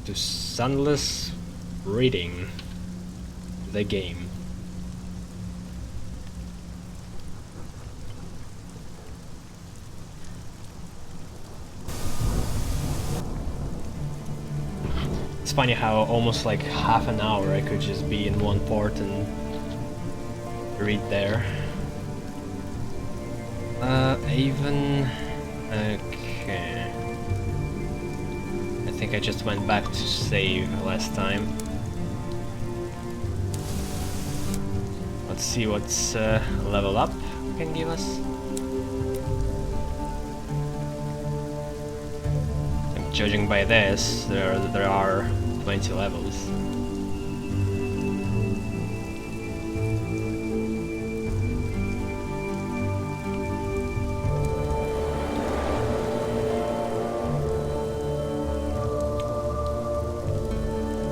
to Sunless Reading the game. It's funny how almost like half an hour I could just be in one port and read there. Even... okay. I think I just went back to save last time. Let's see what's level up can give us. And judging by this, there are 20 levels.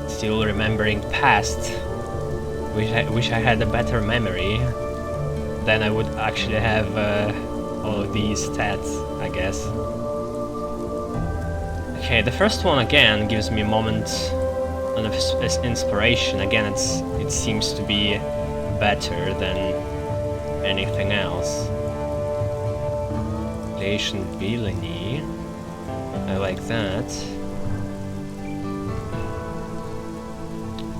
Still remembering past. Wish I had a better memory. Then I would actually have all of these stats, I guess. Okay, the first one again gives me a moment of inspiration. Again, it seems to be better than anything else. Creation villainy. I like that.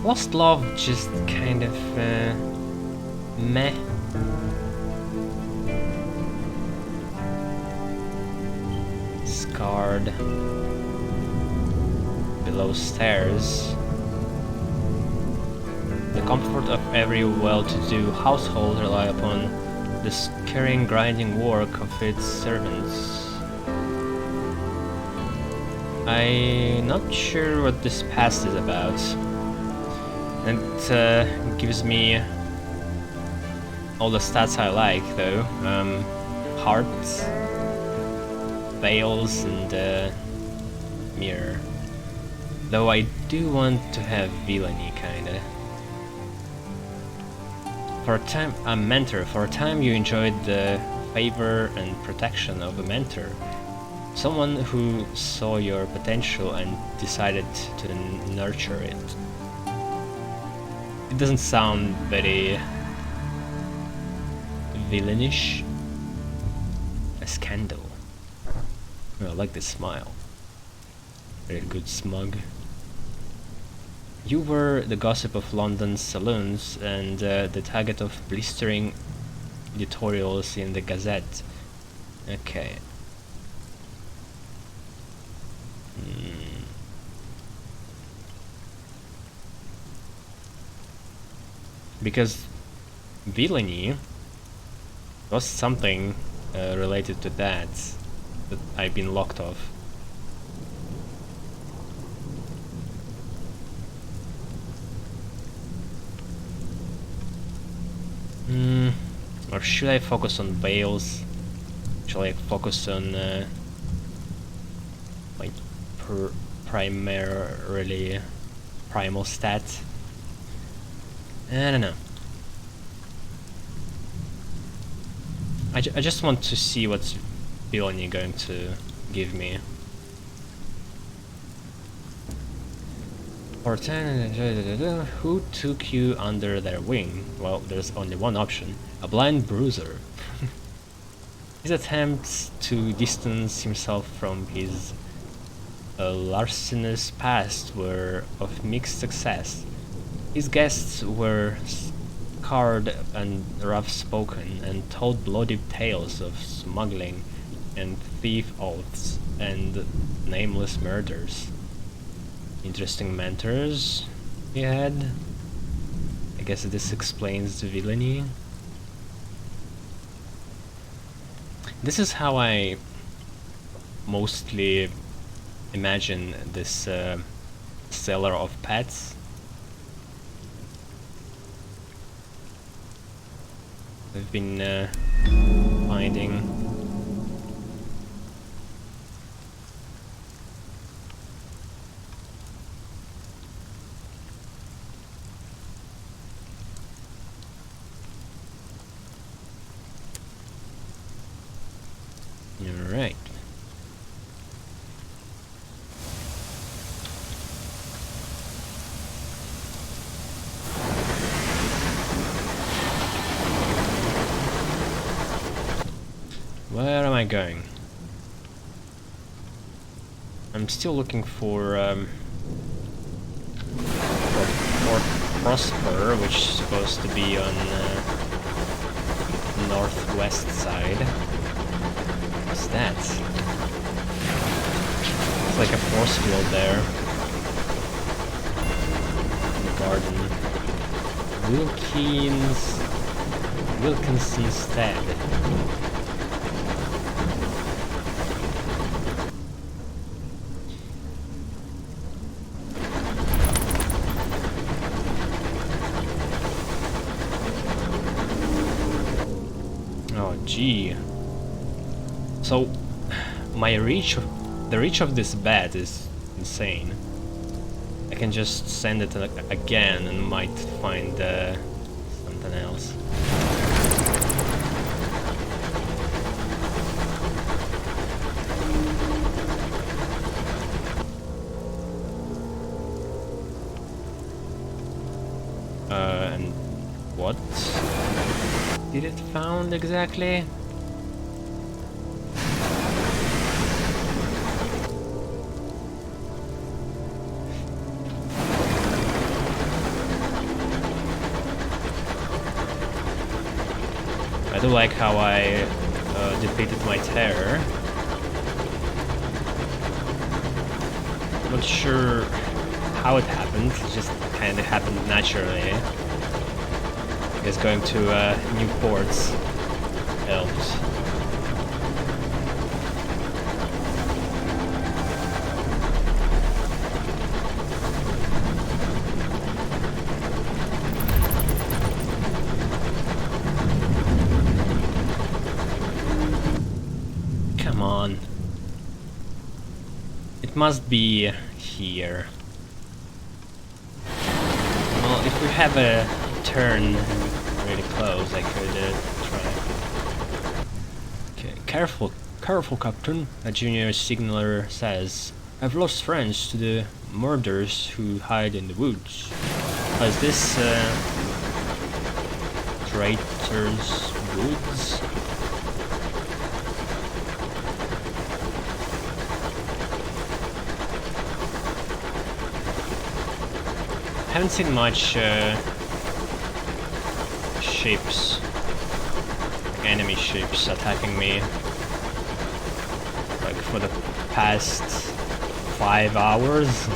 Lost Love just kind of meh. Scarred. Below Stairs. The comfort of every well-to-do household rely upon the caring, grinding work of its servants. I'm not sure what this past is about. It gives me all the stats I like, though. Hearts, veils, and mirror. Though I do want to have villainy, kinda. For a time, a mentor. For a time, you enjoyed the favor and protection of a mentor. Someone who saw your potential and decided to nurture it. It doesn't sound very villainish. A scandal. Oh, I like this smile. Very good smug. You were the gossip of London's saloons and the target of blistering editorials in the Gazette. Okay. Because villainy was something related to that I've been locked off. Or should I focus on veils? Should I focus on like primarily primal stat? I don't know. I just want to see what's villainy going to give me. For 10, who took you under their wing? Well, there's only one option. A blind bruiser. His attempts to distance himself from his larcenous past were of mixed success. His guests were scarred and rough-spoken, and told bloody tales of smuggling and thief oaths and nameless murders. Interesting mentors he had. I guess this explains the villainy. This is how I mostly imagine this seller of pets. I've been finding. Alright. I going? I'm still looking for Fort Prosper, which is supposed to be on northwest side. What's that? It's like a force field there. In the garden. Wilkinsonstead. Oh gee. So the reach of this bat is insane. I can just send it again and might find something else. And what did it found exactly? I do like how I depleted my terror. Not sure how it happened, it just kinda happened naturally. I guess going to new ports helps. Come on. It must be here. Well, if we have a turn really close, I could try. Okay, careful, Captain, a junior signaler says. I've lost friends to the murderers who hide in the woods. Is this Traitor's Woods? Haven't seen much ships, like enemy ships attacking me, like for the past 5 hours,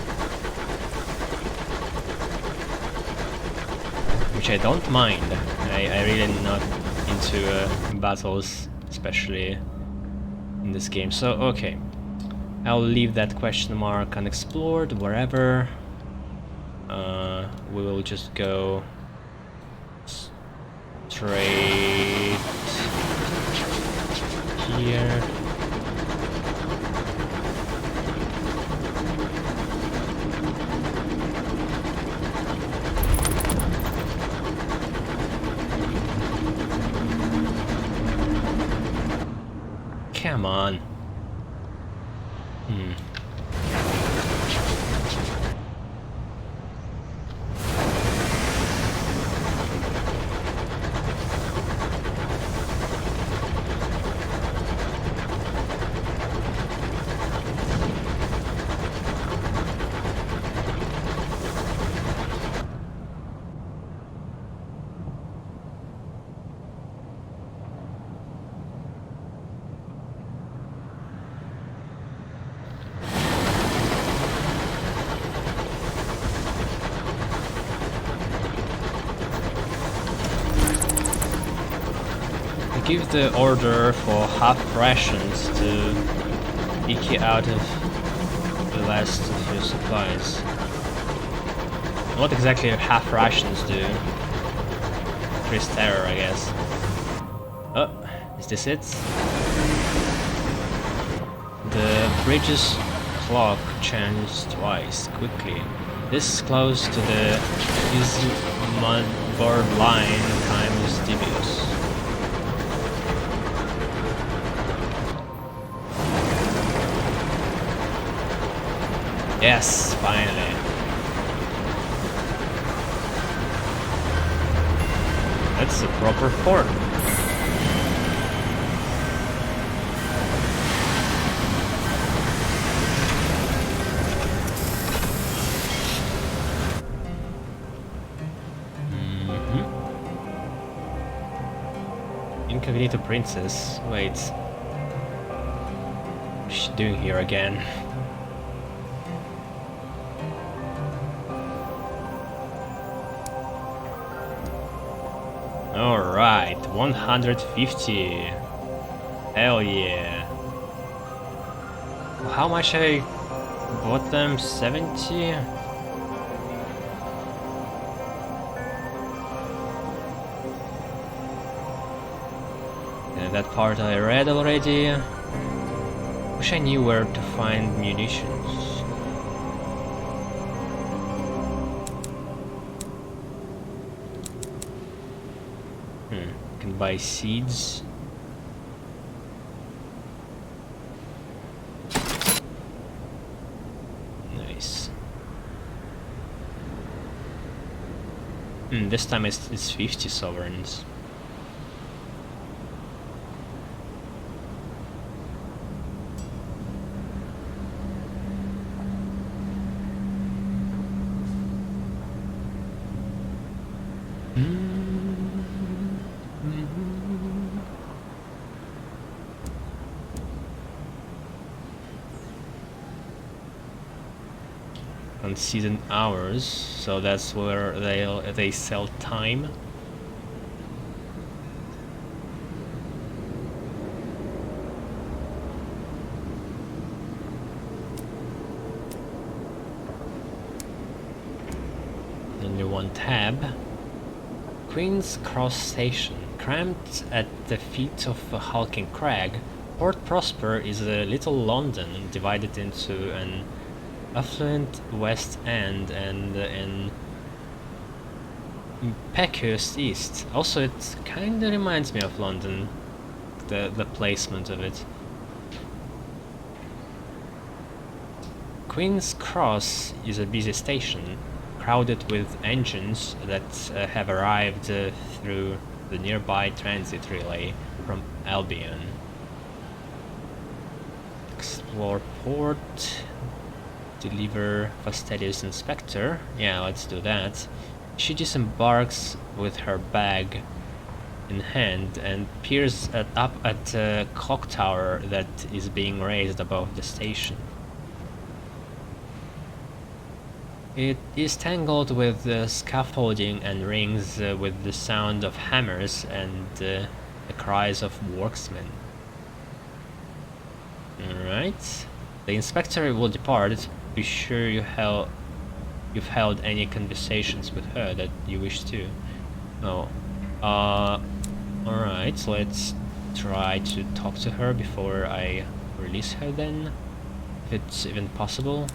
which I don't mind. I really am not into battles, especially in this game. So okay, I'll leave that question mark unexplored wherever. We will just go straight here. Come on. Give the order for half rations to eke out of the last of your supplies. What exactly half rations do? Increase terror, I guess. Oh, is this it? The bridge's clock changed twice, quickly. This is close to the Ismudboard line. Time is dubious. Yes, finally. That's a proper port. Incognito Princess. Wait. What's she doing here again? Alright, 150. Hell yeah. How much I bought them? 70? That part I read already. Wish I knew where to find munitions. Can buy seeds. Nice. This time it's 50 sovereigns. Unseasoned hours, so that's where they sell time. Only one tab. Queen's Cross Station. Cramped at the feet of a hulking crag, Port Prosper is a little London divided into an affluent West End and an impetuous East. Also, it kinda reminds me of London, the placement of it. Queen's Cross is a busy station, crowded with engines that have arrived through the nearby transit relay from Albion. Explore port. Deliver fastidious inspector. Yeah, let's do that. She disembarks with her bag in hand and peers up at a clock tower that is being raised above the station. It is tangled with scaffolding and rings with the sound of hammers and the cries of workmen. Alright. The inspector will depart. Be sure you've held any conversations with her that you wish to. Oh. Alright, let's try to talk to her before I release her then. If it's even possible.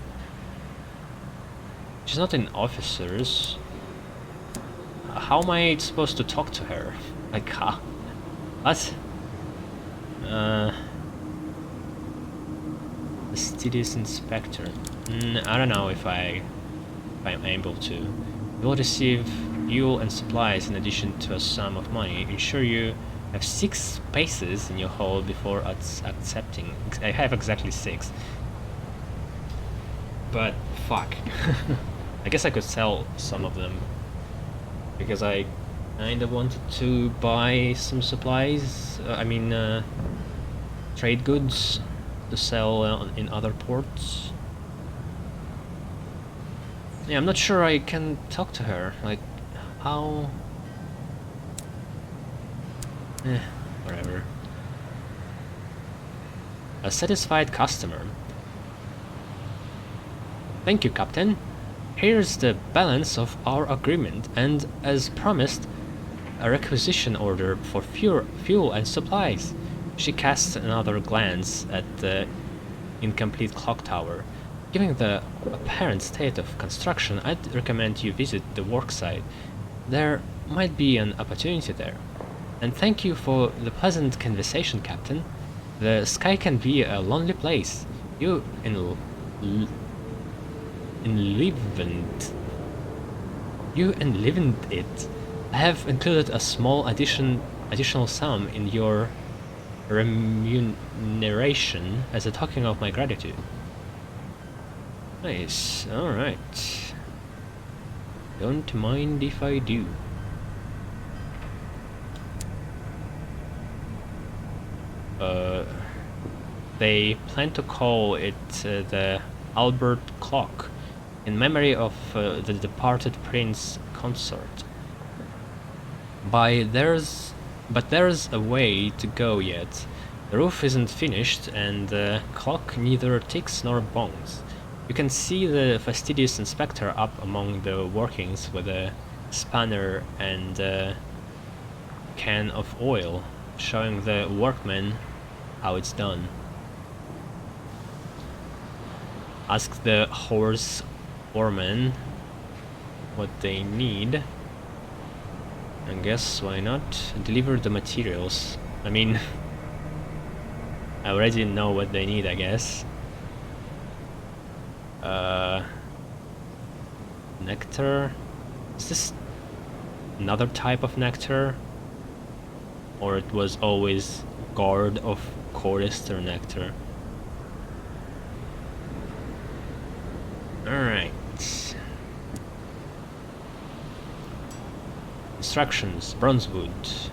She's not in officers. How am I supposed to talk to her? Like, what? Fastidious inspector. I don't know if I'm able to. You will receive fuel and supplies in addition to a sum of money. Ensure you have 6 spaces in your hold before accepting. I have exactly 6. But fuck. I guess I could sell some of them because I kinda wanted to buy some supplies. Trade goods to sell in other ports. Yeah, I'm not sure I can talk to her. Like, how? Whatever. A satisfied customer. Thank you, Captain. Here's the balance of our agreement, and as promised, a requisition order for fuel and supplies. She casts another glance at the incomplete clock tower. Given the apparent state of construction, I'd recommend you visit the worksite. There might be an opportunity there. And thank you for the pleasant conversation, Captain. The sky can be a lonely place. You enlivened it. I have included a small additional sum in your remuneration as a token of my gratitude. Nice. Alright. Don't mind if I do. Uh, they plan to call it the Albert Clock, in memory of the departed prince consort. By there's But there's a way to go yet. The roof isn't finished, and the clock neither ticks nor bongs. You can see the fastidious inspector up among the workings with a spanner and a can of oil, showing the workmen how it's done. Ask the horse foreman what they need. And guess why not? Deliver the materials. I mean, I already know what they need, I guess. Nectar? Is this another type of nectar? Or it was always gourd of chorister nectar? Alright. Instructions, bronzewood.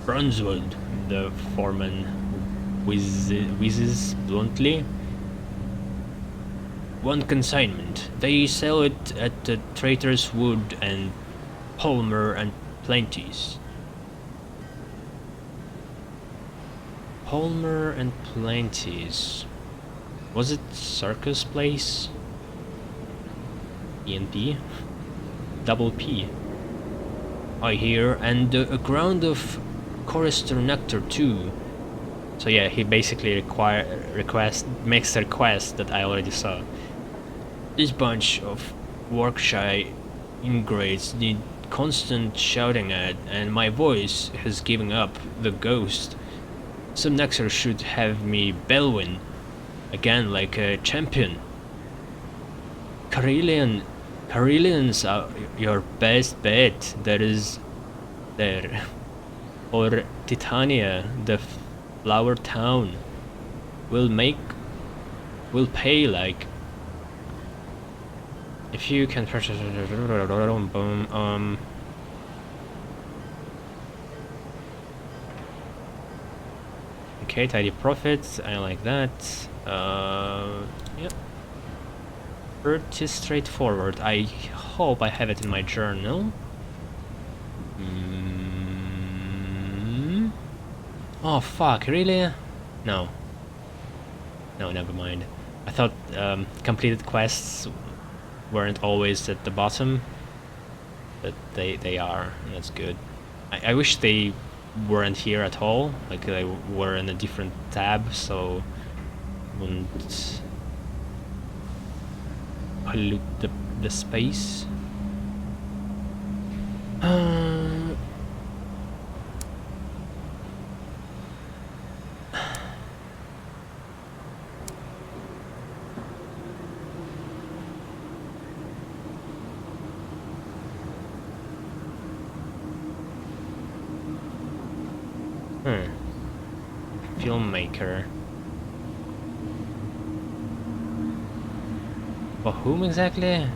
Bronzewood, the foreman whizzes bluntly. One consignment. They sell it at the Traitor's Wood and Palmer and Plenty's. Palmer and Plenty's. Was it Circus Place? ENP? Double P. I hear, and a ground of chorister nectar too. So yeah, he basically makes a request that I already saw. This bunch of work-shy ingrates need constant shouting at, and my voice has given up the ghost. Some nectar should have me bellowing again like a champion. Carelians are your best bet. There is there. Or Titania, the flower town. Will pay like. If you can purchase. Okay, tidy profits. I like that. Yep. Pretty straightforward. I hope I have it in my journal. Oh fuck, really? No. No, never mind. I thought completed quests weren't always at the bottom, but they are. That's good. I wish they weren't here at all. Like they were in a different tab, so wouldn't pollute the space. Filmmaker. For whom exactly?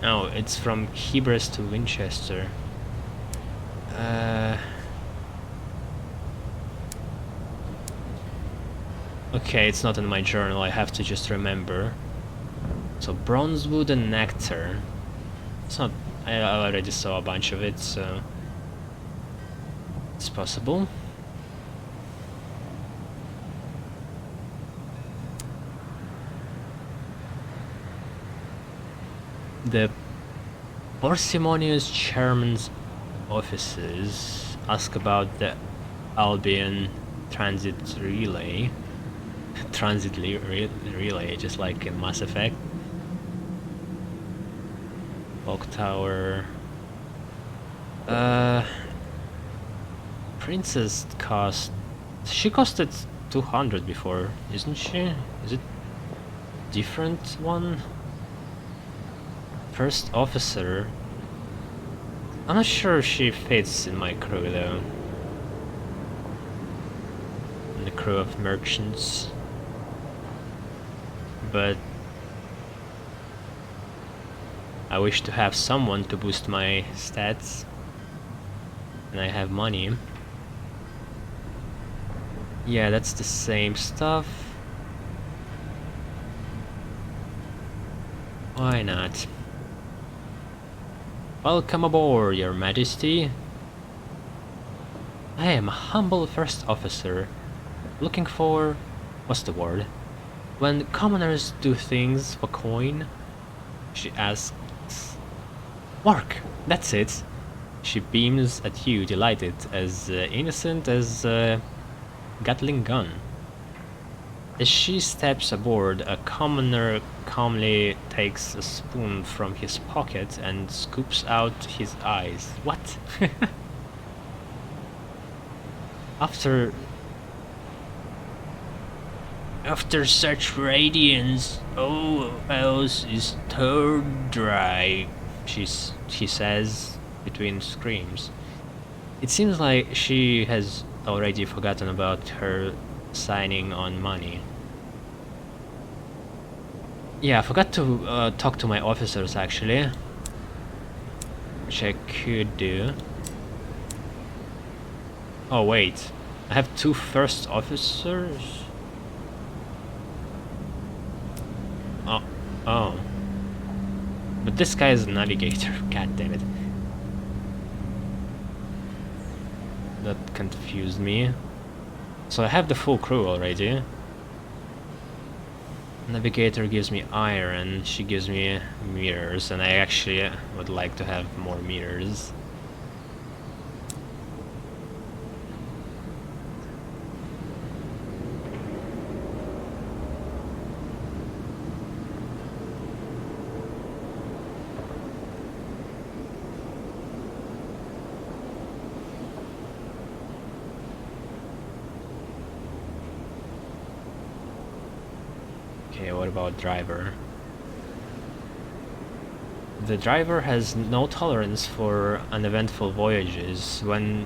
Oh, it's from Hebrews to Winchester. Okay, it's not in my journal, I have to just remember. So, bronzewood and nectar. It's not... I already saw a bunch of it, so... it's possible. The parsimonious chairman's offices ask about the Albion transit relay. Relay, just like in Mass Effect. Clock Tower. Princess cost... she costed 200 before, isn't she? Is it different one? First officer. I'm not sure if she fits in my crew though. In the crew of merchants. But I wish to have someone to boost my stats. And I have money. Yeah, that's the same stuff. Why not? Welcome aboard, Your Majesty. I am a humble first officer, looking for... what's the word? When commoners do things for coin, she asks... Work! That's it! She beams at you, delighted, as innocent as a Gatling gun. As she steps aboard, a commoner calmly takes a spoon from his pocket and scoops out his eyes. What? After such radiance, all else is turned dry, she says between screams. It seems like she has already forgotten about her signing on money. Yeah, I forgot to talk to my officers actually, which I could do. Oh wait, I have 2 first officers? Oh. But this guy is a navigator, god damn it. That confused me. So I have the full crew already. Navigator gives me iron, she gives me mirrors, and I actually would like to have more mirrors. Okay, what about driver? The driver has no tolerance for uneventful voyages. When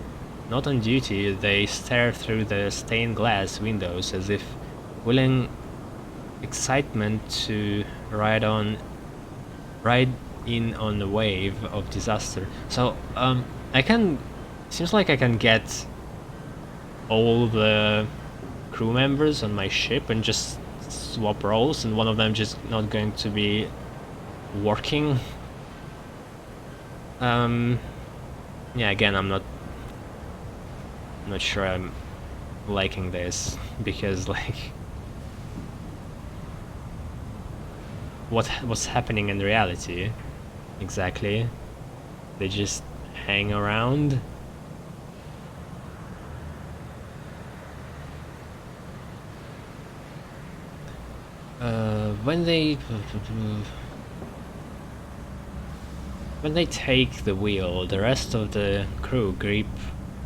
not on duty, they stare through the stained glass windows as if willing excitement to ride in on a wave of disaster. So, seems like I can get all the crew members on my ship and just swap roles, and one of them just not going to be working. Yeah, again, I'm not sure I'm liking this, because like what's happening in reality exactly? They just hang around. When they take the wheel, the rest of the crew grip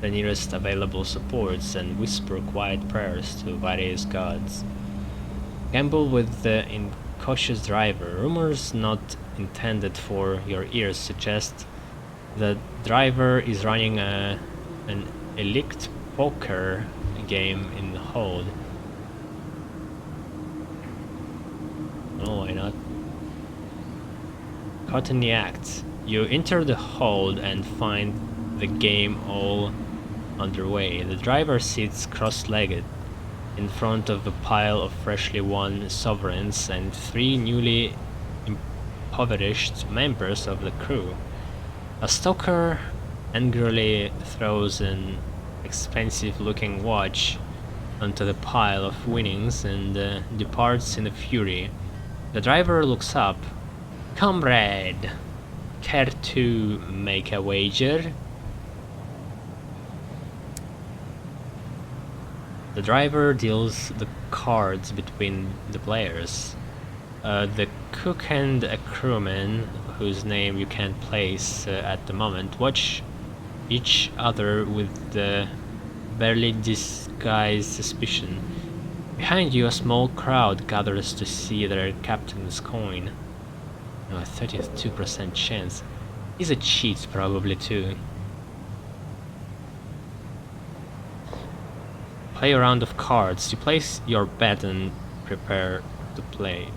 the nearest available supports and whisper quiet prayers to various gods. Gamble with the incautious driver. Rumors not intended for your ears suggest the driver is running an elite poker game in the hold. Oh, why not? Caught in the act. You enter the hold and find the game all underway. The driver sits cross-legged in front of a pile of freshly won sovereigns and 3 newly impoverished members of the crew. A stoker angrily throws an expensive-looking watch onto the pile of winnings and departs in a fury. The driver looks up. Comrade, care to make a wager? The driver deals the cards between the players. The cook and a crewman, whose name you can't place at the moment, watch each other with the barely disguised suspicion. Behind you, a small crowd gathers to see their captain's coin. A 32% chance. He's a cheat, probably, too. Play a round of cards. You place your bet and prepare to play.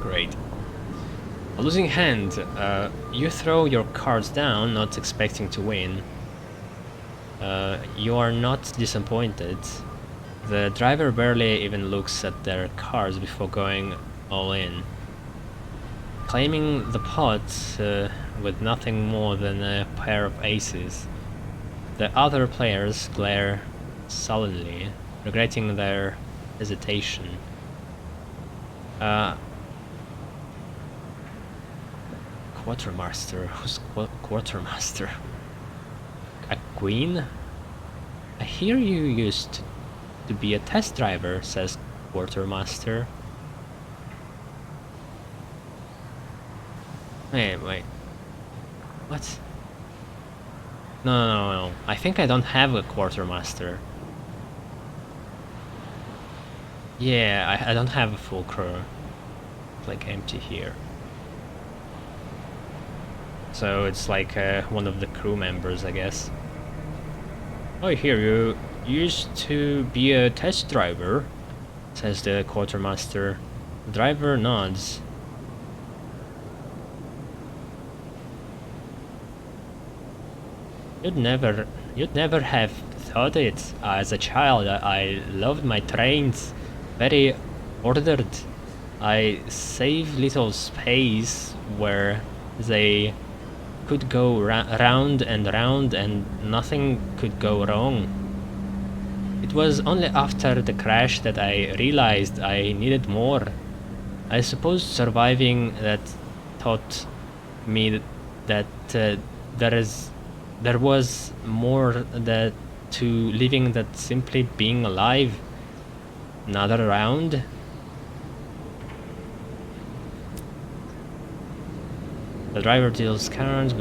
Great. A losing hand. You throw your cards down, not expecting to win. You are not disappointed. The driver barely even looks at their cards before going all in. Claiming the pot with nothing more than a pair of aces. The other players glare sullenly, regretting their hesitation. Quartermaster? Who's quartermaster? A queen? I hear you used to be a test driver, says quartermaster. Wait. What? No. I think I don't have a quartermaster. Yeah, I don't have a full crew. It's like empty here. So it's like one of the crew members, I guess. Oh, here you used to be a test driver, says the quartermaster. The driver nods. You'd never have thought it. As a child, I loved my trains. Very ordered. I save little space where they could go round and round and nothing could go wrong. It was only after the crash that I realized I needed more. I suppose surviving that taught me that there was more that to living than simply being alive. Another round. The driver deals cards,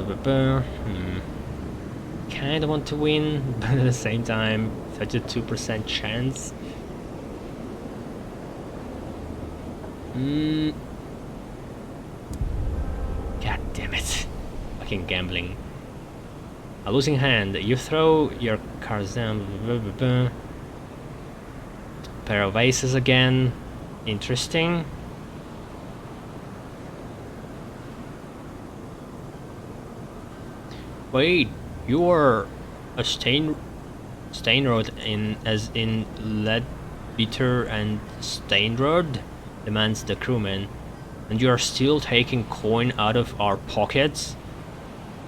Kinda want to win, but at the same time, 32% chance. God damn it. Fucking gambling. A losing hand. You throw your cards down. Pair of aces again. Interesting. Wait, you are a Stainrod as in Leadbeater and Stainrod? Demands the crewman. And you are still taking coin out of our pockets?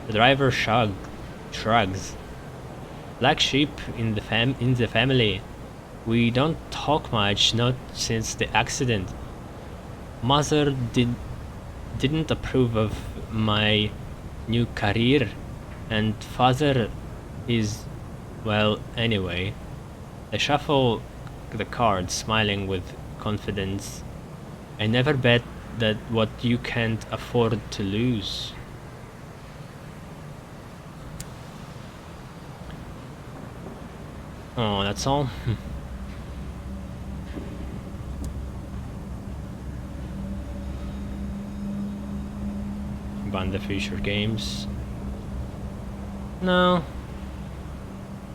The driver shrugs. Black sheep in the family. We don't talk much, not since the accident. Mother didn't approve of my new career, and father is, well, anyway. They shuffle the cards, smiling with confidence. I never bet that what you can't afford to lose. Oh, that's all? Ban the future games. No,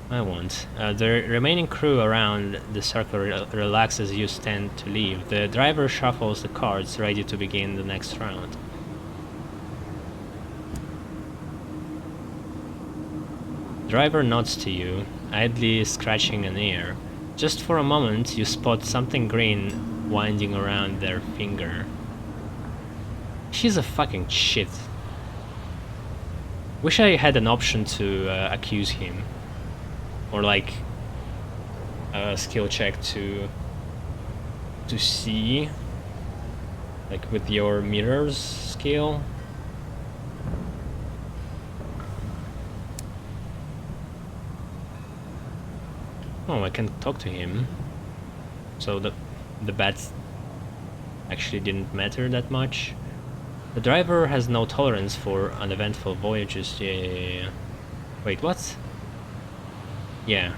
I won't. The remaining crew around the circle relax as you stand to leave. The driver shuffles the cards, ready to begin the next round. Driver nods to you, idly scratching an ear. Just for a moment, you spot something green winding around their finger. She's a fucking shit. Wish I had an option to accuse him. Or like a skill check to see, like with your mirrors skill. Oh, I can talk to him. So the bats actually didn't matter that much. The driver has no tolerance for uneventful voyages. Yeah. Wait, what? Yeah,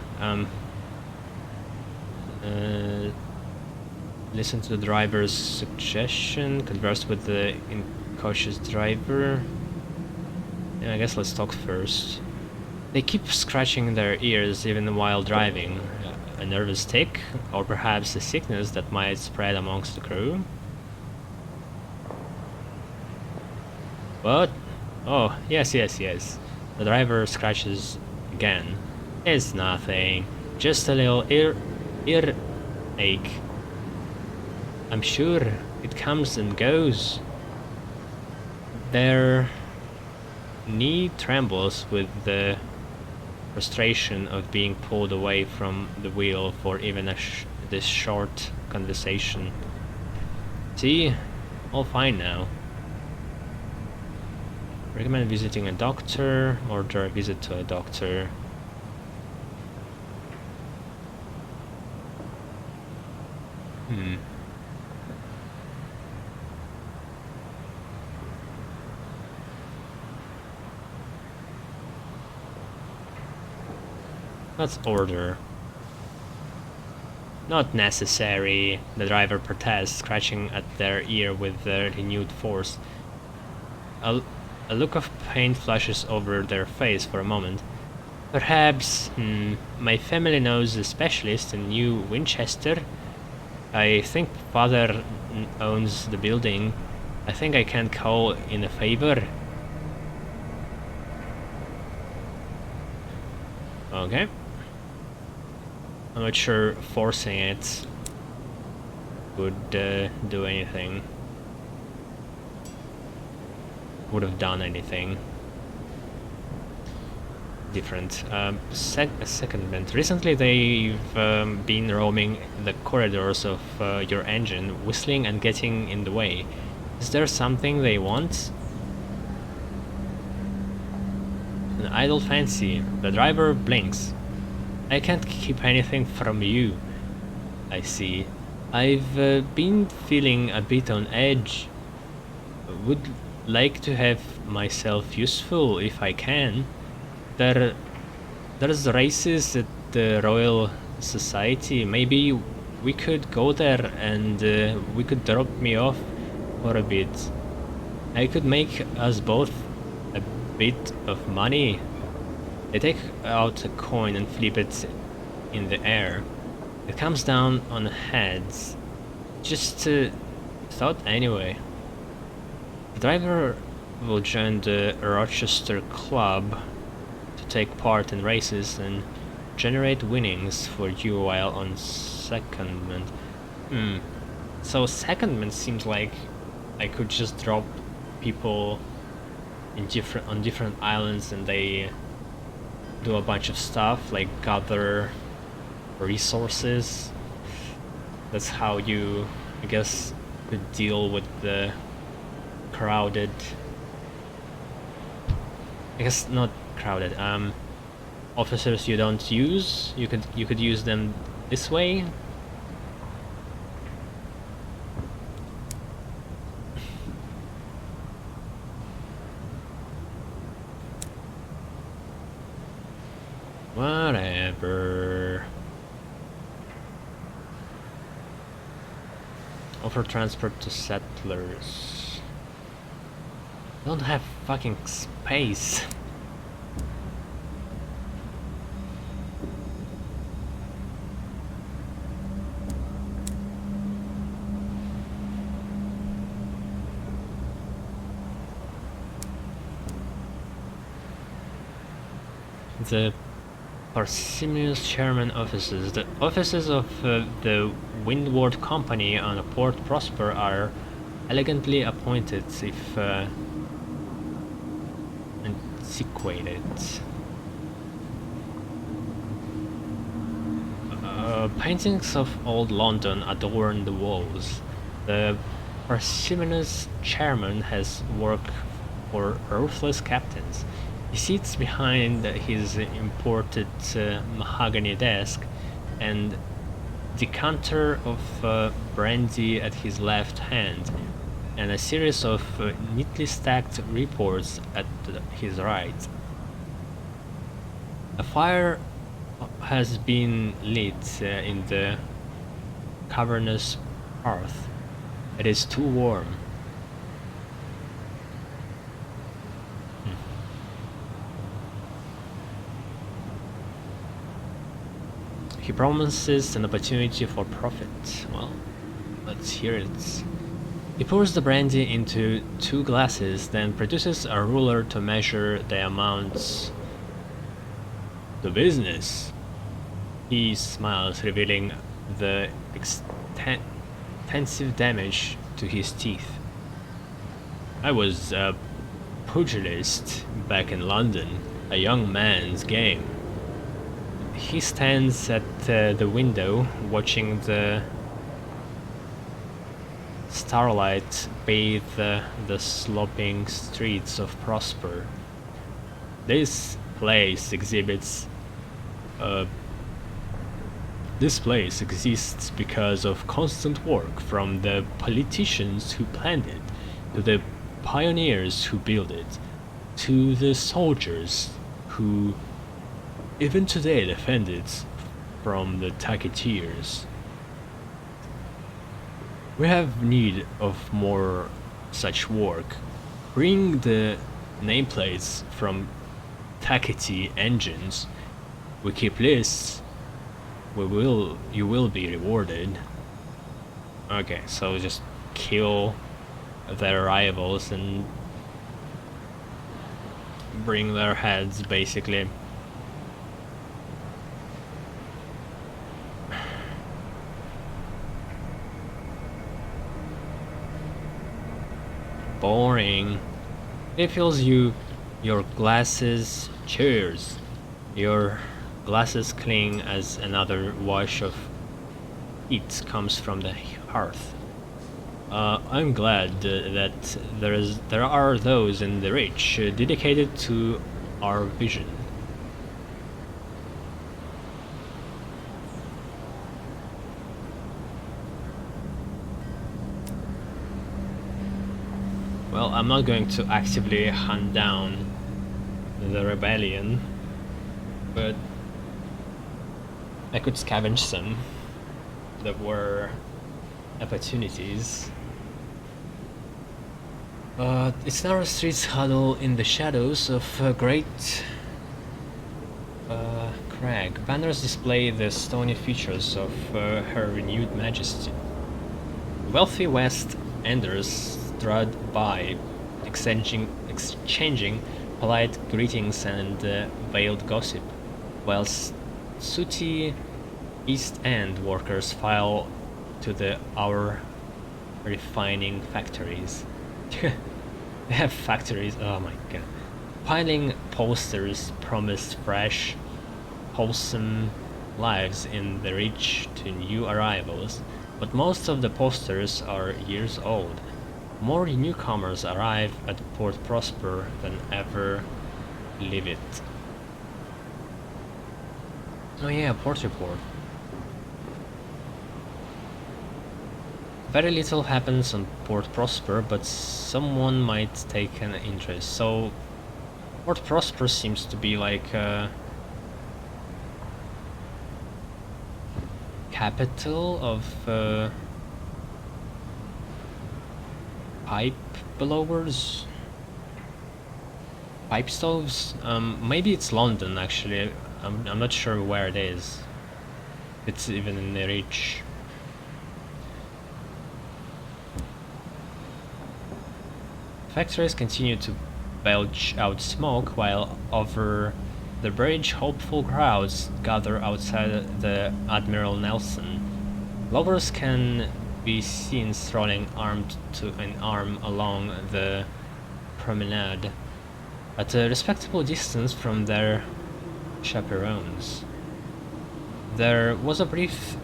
listen to the driver's suggestion, converse with the incautious driver. Yeah, I guess let's talk first. They keep scratching their ears even while driving. A nervous tic, or perhaps a sickness that might spread amongst the crew? What? Oh, yes, yes, yes. The driver scratches again. It's nothing. Just a little ear ache. I'm sure it comes and goes. Their knee trembles with the frustration of being pulled away from the wheel for even this short conversation. See? All fine now. Recommend visiting a doctor. Order a visit to a doctor. Let's order. Not necessary, the driver protests, scratching at their ear with renewed force. A look of pain flashes over their face for a moment. Perhaps, my family knows a specialist in New Winchester. I think father owns the building. I think I can call in a favor. Okay. I'm not sure forcing it would do anything. Would have done anything different. Secondment. Recently they've been roaming the corridors of your engine, whistling and getting in the way. Is there something they want? An idle fancy. The driver blinks. I can't keep anything from you. I see. I've been feeling a bit on edge. Would like to have myself useful if I can. There's races at the Royal Society. Maybe we could go there and we could drop me off for a bit. I could make us both a bit of money. They take out a coin and flip it in the air. It comes down on heads. Just thought anyway. The driver will join the Rochester Club to take part in races and generate winnings for you while on secondment. So secondment seems like I could just drop people in on different islands and they do a bunch of stuff like gather resources. That's how you, I guess, could deal with the crowded, I guess not crowded, officers you don't use. You could use them this way. Whatever. Offer transport to settlers. Don't have fucking space. The parsimonious chairman offices. The offices of the Windward Company on Port Prosper are elegantly appointed if antiquated. Paintings of old London adorn the walls. The parsimonious chairman has worked for ruthless captains. He sits behind his imported mahogany desk, and decanter of brandy at his left hand, and a series of neatly stacked reports at his right. A fire has been lit in the cavernous hearth. It is too warm. He promises an opportunity for profit. Well, let's hear it. He pours the brandy into 2 glasses, then produces a ruler to measure the amounts. The business. He smiles, revealing the extensive damage to his teeth. I was a pugilist back in London, a young man's game. He stands at the window, watching the starlight bathe the sloping streets of Prosper. This place exhibits. This place exists because of constant work from the politicians who planned it, to the pioneers who built it, to the soldiers who even today defend it from the Taketeers. We have need of more such work. Bring the nameplates from Taketi engines. We keep lists. You will be rewarded. Okay, so just kill their rivals and bring their heads, basically. Boring. Refills you your glasses. Cheers. Your glasses cling as another wash of heat comes from the hearth. I'm glad that there are those in the rich dedicated to our vision. Well, I'm not going to actively hunt down the rebellion, but I could scavenge some. There were opportunities. Its narrow streets huddle in the shadows of a great crag. Banners display the stony features of her renewed majesty. Wealthy West Enders strode by, exchanging polite greetings and veiled gossip, whilst sooty East End workers file to the hour refining factories. They have factories, oh my god. Piling posters promised fresh, wholesome lives in the rich to new arrivals, but most of the posters are years old. More newcomers arrive at Port Prosper than ever leave it. Oh yeah, Port Report. Very little happens on Port Prosper, but someone might take an interest. So, Port Prosper seems to be like a capital of pipe blowers, pipe stoves. Maybe it's London actually. I'm not sure where it is. It's even in the reach. Factories continue to belch out smoke while over the bridge hopeful crowds gather outside the Admiral Nelson. Lovers can be seen strolling armed to an arm along the promenade, at a respectable distance from their chaperones. There was a brief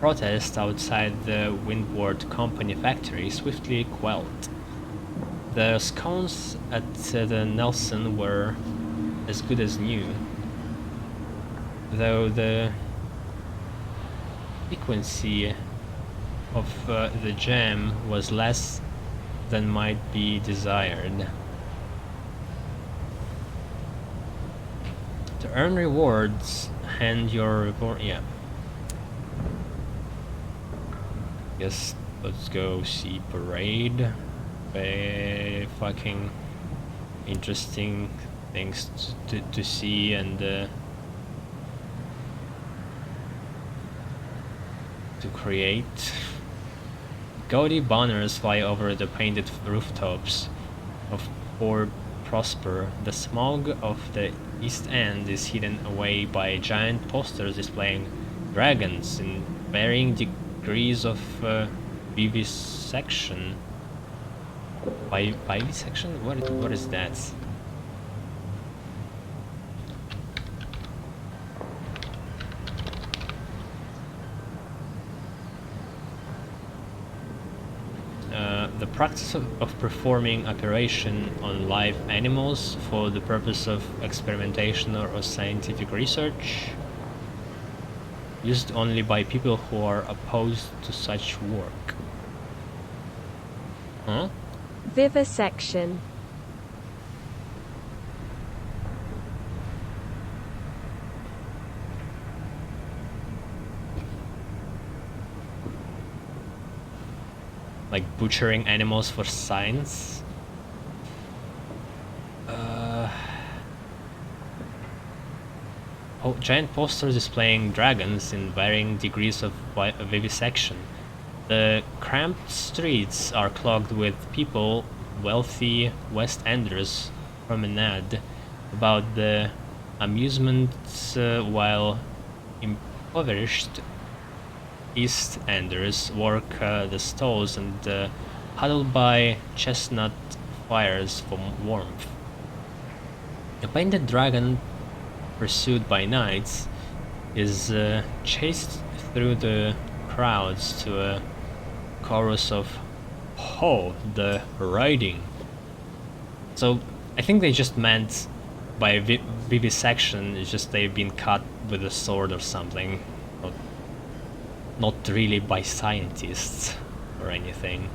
protest outside the Windward Company factory, swiftly quelled. The scones at the Nelson were as good as new, though the frequency of the jam was less than might be desired. To earn rewards, hand your report. Yeah. Guess let's go see parade. Very fucking interesting things to see and to create. Gaudy banners fly over the painted rooftops of Port Prosper. The smog of the East End is hidden away by giant posters displaying dragons in varying degrees of vivisection. Vivisection? What is that? The practice of performing operation on live animals for the purpose of experimentation or scientific research, used only by people who are opposed to such work. Huh? Vivisection. Like butchering animals for science? Oh, giant posters displaying dragons in varying degrees of vivisection. The cramped streets are clogged with people, wealthy West Enders promenade about the amusements while impoverished East Enders work the stalls and huddle by chestnut fires for warmth. A painted dragon pursued by knights is chased through the crowds to a chorus of "Ho, the riding!" So I think they just meant by vivisection, it's just they've been cut with a sword or something. Not really by scientists or anything.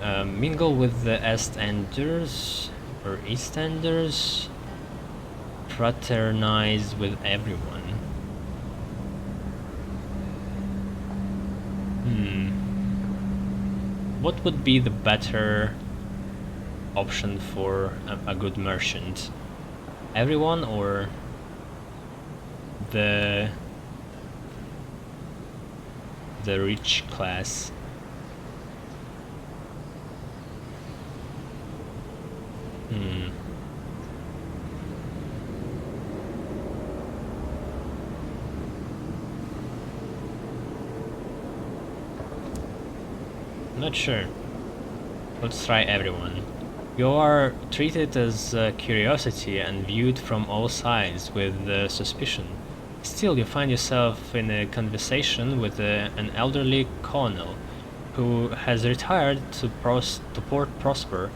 Mingle with the Eastenders or Eastenders. Fraternize with everyone. What would be the better option for a good merchant? Everyone or the rich class? Not sure. Let's try everyone. You are treated as a curiosity and viewed from all sides with suspicion. Still, you find yourself in a conversation with an elderly colonel who has retired to Port Prosper.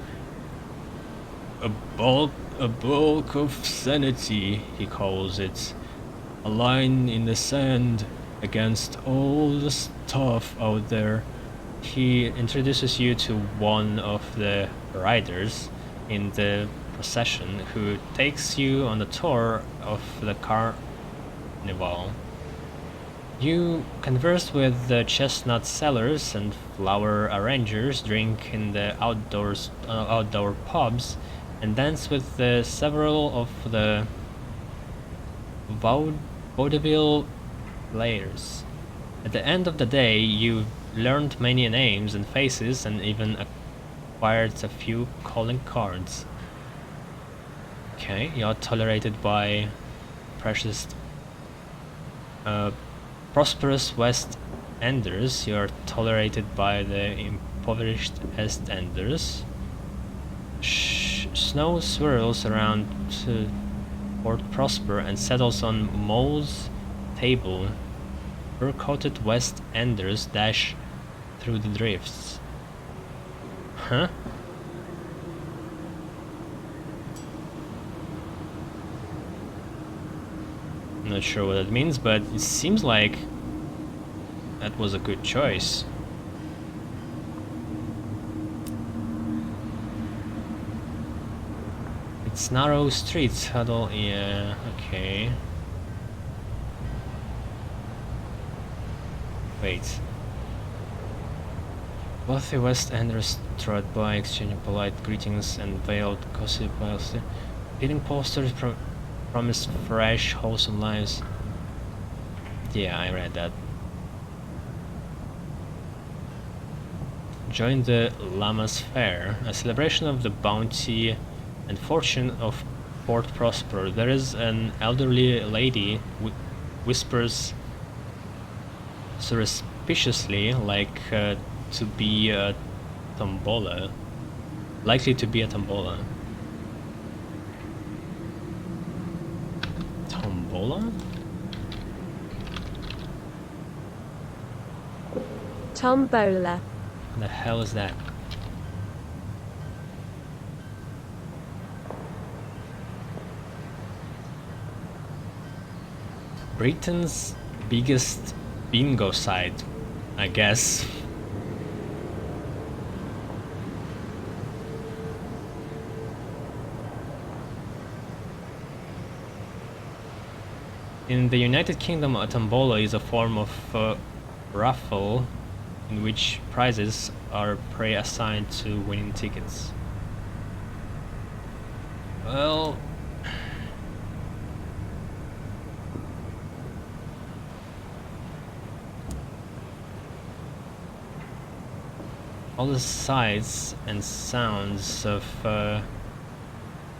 A bulk of sanity, he calls it. A line in the sand against all the stuff out there. He introduces you to one of the riders in the procession who takes you on a tour of the carnival. You converse with the chestnut sellers and flower arrangers, drink in the outdoor pubs, and dance with several of the vaudeville players. At the end of the day, you learned many names and faces and even acquired a few calling cards. Okay, you're tolerated by prosperous West Enders. You're tolerated by the impoverished East Enders. Snow swirls around Port Prosper and settles on Mole's table. Fur-coated West Enders dash through the drifts. Huh? Not sure what that means, but it seems like that was a good choice. It's narrow streets, huddle, yeah, okay. Wait. Wealthy West Enders trot by, exchanging polite greetings and veiled gossip while eating posters promise fresh, wholesome lives. Yeah, I read that. Join the Llama's Fair, a celebration of the bounty and fortune of Port Prosper. There is an elderly lady whispers suspiciously, like to be a tombola. Likely to be a tombola. Tombola? Tombola. What the hell is that? Britain's biggest bingo site, I guess. In the United Kingdom, a tombola is a form of raffle in which prizes are pre-assigned to winning tickets. Well, all the sights and sounds of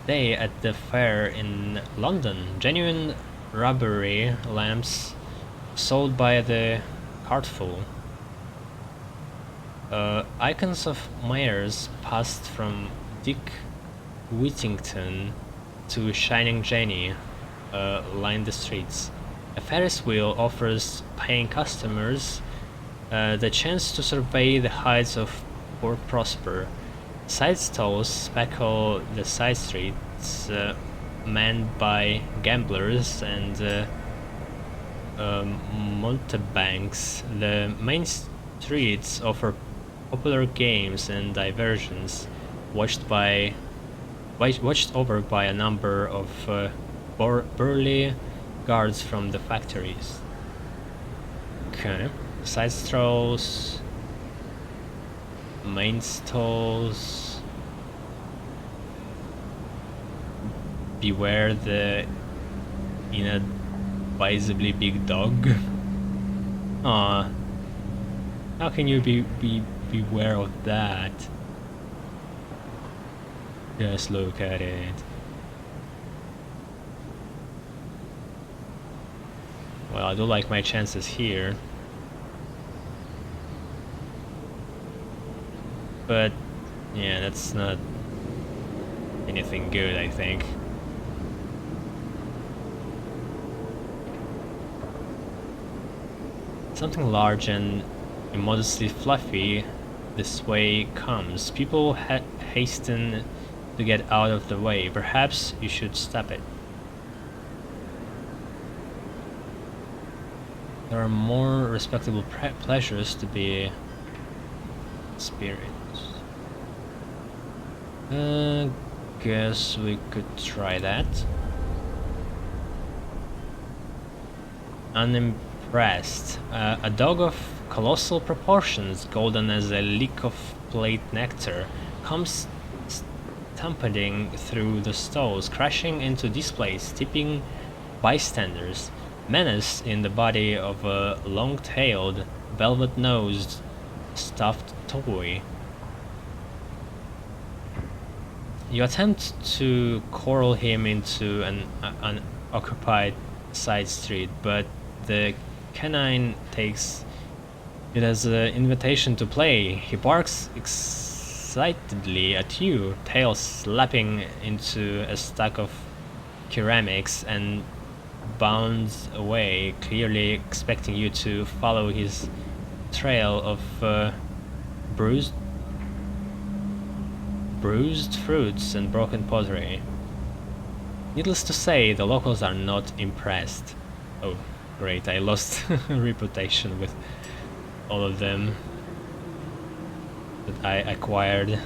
day at the fair in London. Genuine rubbery lamps sold by the cartful. Icons of Myers passed from Dick Whittington to Shining Jenny line the streets. A Ferris wheel offers paying customers the chance to survey the heights of Port Prosper. Side stalls speckle the side streets, manned by gamblers and mountebanks. The main streets offer popular games and diversions, watched over by a number of burly guards from the factories. Okay, side strolls, main stalls. Beware the inadvisably big dog. Aw, how can you beware of that? Just look at it. Well, I do like my chances here. But yeah, that's not anything good, I think. Something large and immodestly fluffy this way comes. People hasten to get out of the way. Perhaps you should stop it. There are more respectable pleasures to be experienced. Guess we could try that. Unimpressed. A dog of colossal proportions, golden as a leak of plate nectar, comes stampeding through the stalls, crashing into displays, tipping bystanders. Menace in the body of a long-tailed, velvet-nosed, stuffed toy. You attempt to corral him into an unoccupied side street, but the canine takes it as an invitation to play. He barks excitedly at you, tail slapping into a stack of ceramics, and bounds away, clearly expecting you to follow his trail of bruised fruits and broken pottery. Needless to say, the locals are not impressed. Oh, great, I lost reputation with all of them that I acquired.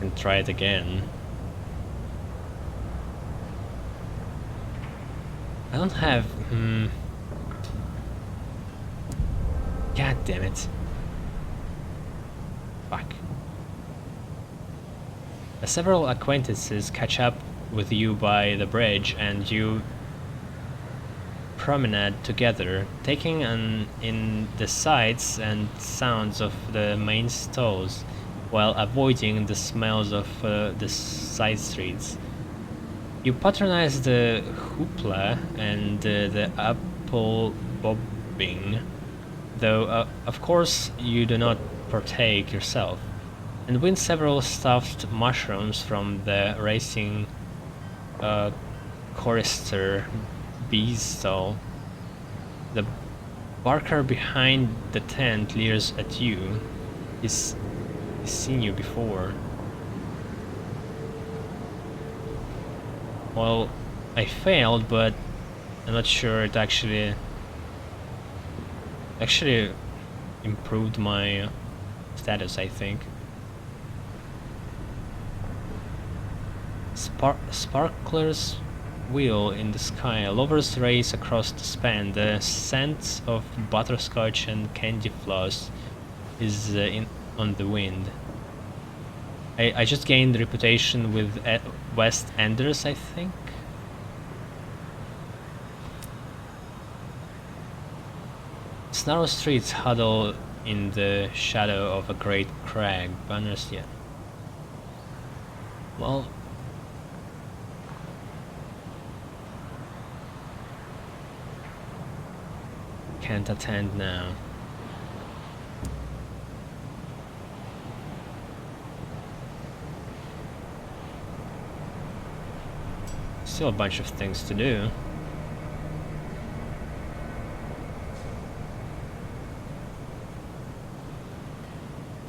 And try it again. don't have... God damn it. Fuck. Several acquaintances catch up with you by the bridge and you promenade together, taking in the sights and sounds of the main stalls while avoiding the smells of the side streets. You patronize the hoopla and the apple bobbing, though of course you do not partake yourself, and win several stuffed mushrooms from the racing chorister bee's stall. The barker behind the tent leers at you. He's seen you before. Well, I failed, but I'm not sure it actually improved my status, I think. Sparklers wheel in the sky, lovers race across the span, the scent of butterscotch and candy floss is on the wind. I just gained reputation with West Enders, I think. Narrow streets huddle in the shadow of a great crag. Banners, yeah. Well, can't attend now. Still a bunch of things to do.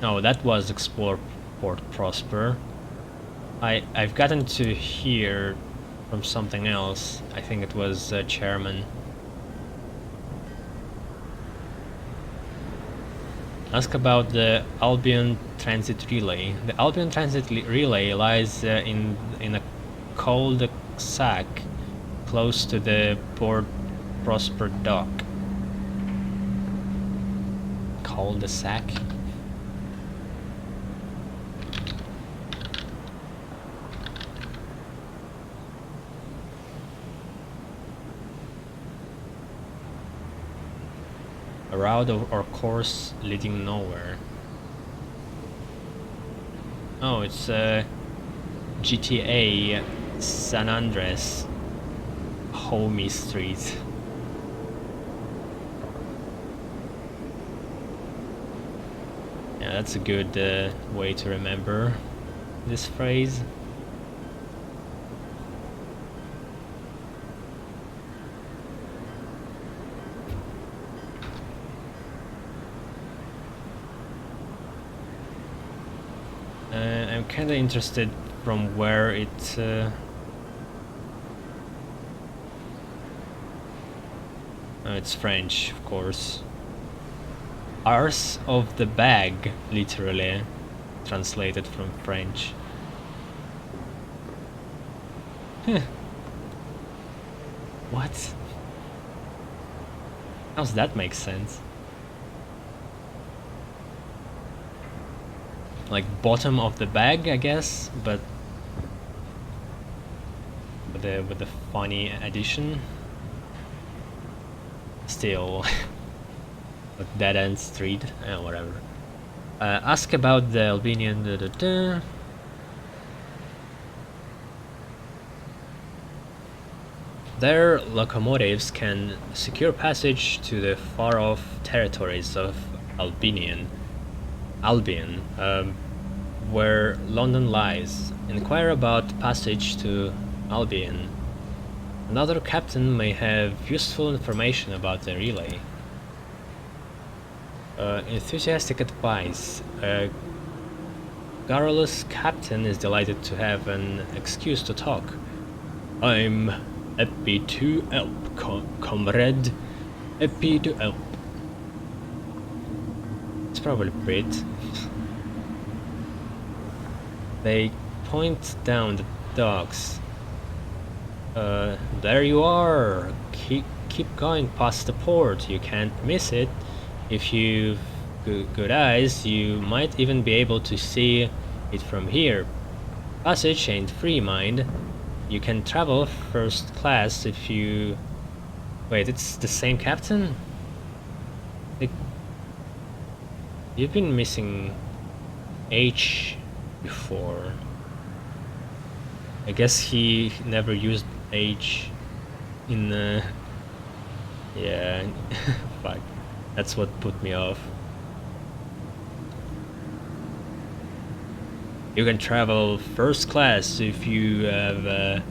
Oh, that was Explore Port Prosper. I've gotten to hear from something else. I think it was Chairman. Ask about the Albion Transit Relay. The Albion Transit Relay lies in a cul-de-sac close to the Port Prosper dock. Cul-de-sac? A route or course leading nowhere. Oh, it's GTA San Andreas Homie Street. Yeah, that's a good way to remember this phrase. I'm kinda interested from where it oh, it's French, of course. Ars of the bag, literally translated from French. What? How's that make sense? Like bottom of the bag, I guess, but with the funny addition. Still, a dead end street, whatever. Ask about the Albanian. Their locomotives can secure passage to the far-off territories of Albion, where London lies. Inquire about passage to Albion. Another captain may have useful information about the relay. Enthusiastic advice. Garrulous captain is delighted to have an excuse to talk. I'm happy to help, comrade. Happy to help. It's probably Brit. They point down the docks. There you are, keep going past the port. You can't miss it. If you've good eyes, you might even be able to see it from here. Passage ain't free, mind. You can travel first class if you... Wait, it's the same captain? Like, you've been missing H before. I guess he never used H in the... Yeah, fuck. That's what put me off. You can travel first class if you have a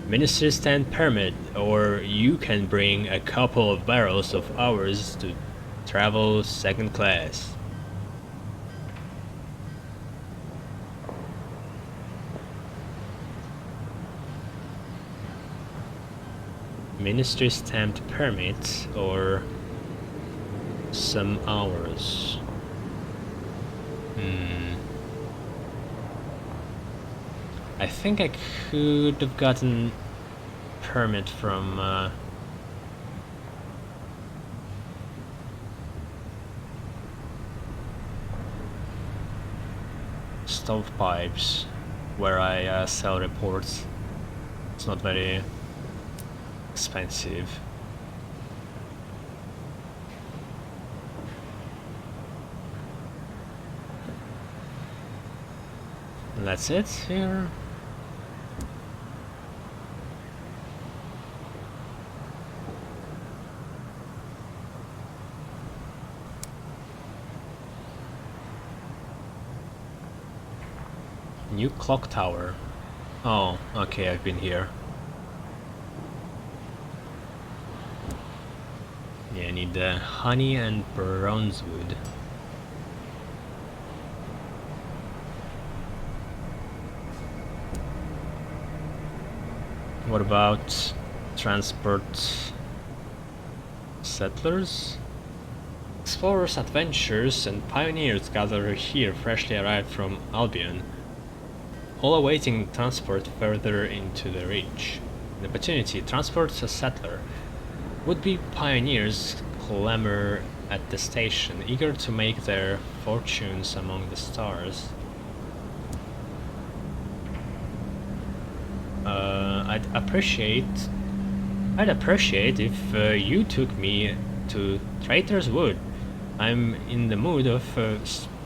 ministry stand permit, or you can bring a couple of barrels of ours to travel second class. Ministry stamped permit or some hours. I think I could have gotten permit from stovepipes where I sell reports. It's not very expensive. And that's it here. New clock tower. Oh, okay, I've been here. Yeah, I need honey and bronzewood. What about transport settlers? Explorers, adventurers, and pioneers gather here, freshly arrived from Albion, all awaiting transport further into the reach. An opportunity transports a settler. Would-be pioneers clamor at the station, eager to make their fortunes among the stars. I'd appreciate if you took me to Traitor's Wood. I'm in the mood of sports.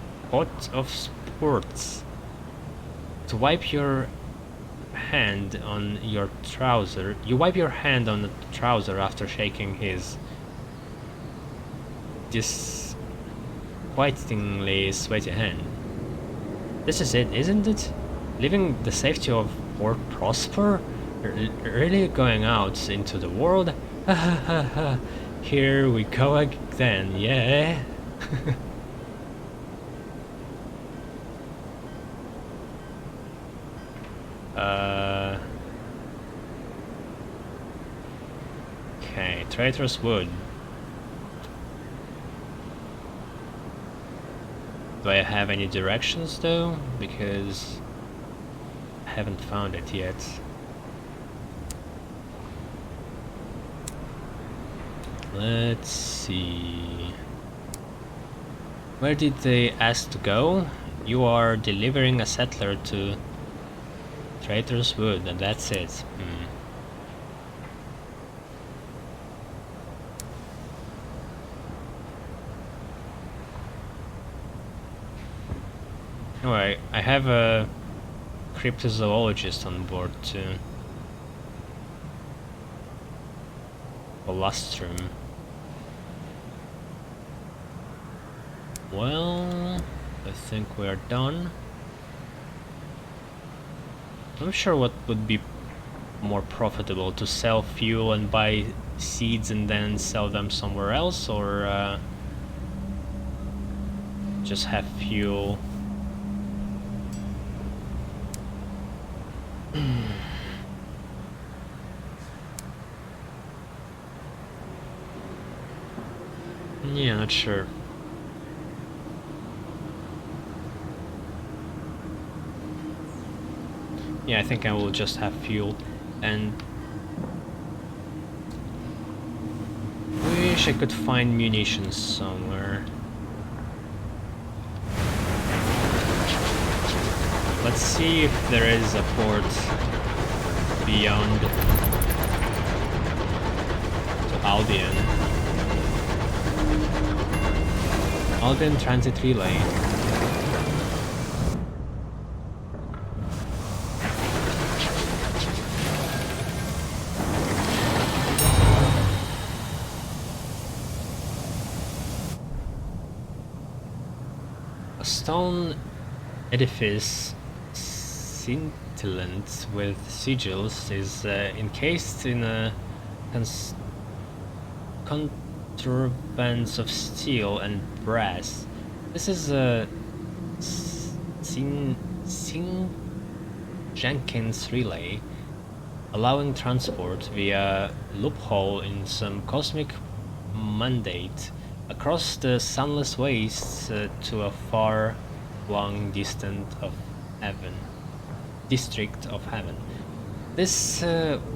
To wipe your hand on your trouser. You wipe your hand on the trouser after shaking his disquietingly sweaty hand. This is it, isn't it? Leaving the safety of Port Prosper? Really going out into the world? Ha ha ha ha. Here we go again, yeah? Okay, Traitor's Wood. Do I have any directions though? Because I haven't found it yet. Let's see. Where did they ask to go? You are delivering a settler to Traitor's Wood, and that's it. Alright, I have a cryptozoologist on board too. Colostrum. Well, I think we're done. I'm not sure what would be more profitable, to sell fuel and buy seeds and then sell them somewhere else, or just have fuel. Yeah, not sure. Yeah, I think I will just have fuel, and wish I could find munitions somewhere. Let's see if there is a port beyond to Albion. Albion Transit Relay. A stone edifice scintillant with sigils is encased in a contrabands of steel and brass. This is a Jenkins relay, allowing transport via loophole in some cosmic mandate across the sunless wastes to a far-flung district of heaven. This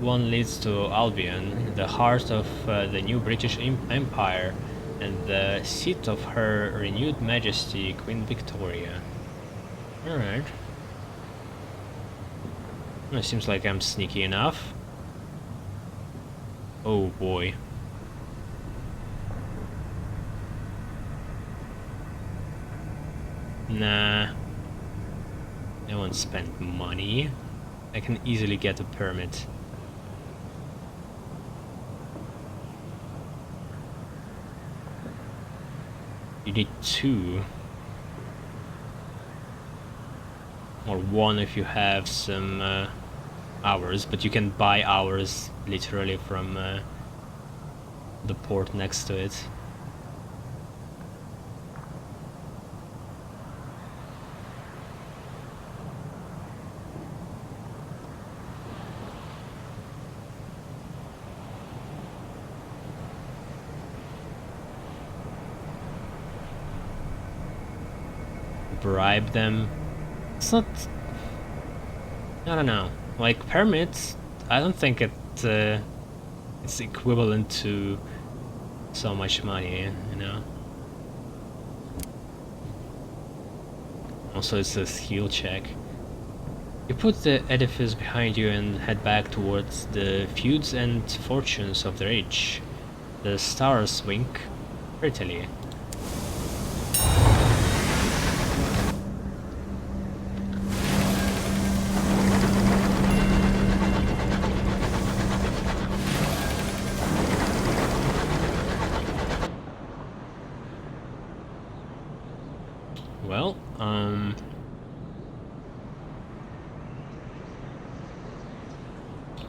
one leads to Albion, the heart of the new British Empire and the seat of Her Renewed Majesty Queen Victoria. Alright. It seems like I'm sneaky enough. Oh boy. Nah. No one spent money. I can easily get a permit. You need 2. Or 1 if you have some hours, but you can buy hours literally from the port next to it. Bribe them. It's not. I don't know. Like permits, I don't think it's equivalent to so much money, you know. Also, it's a skill check. You put the edifice behind you and head back towards the feuds and fortunes of the rich. The stars wink prettily. Well,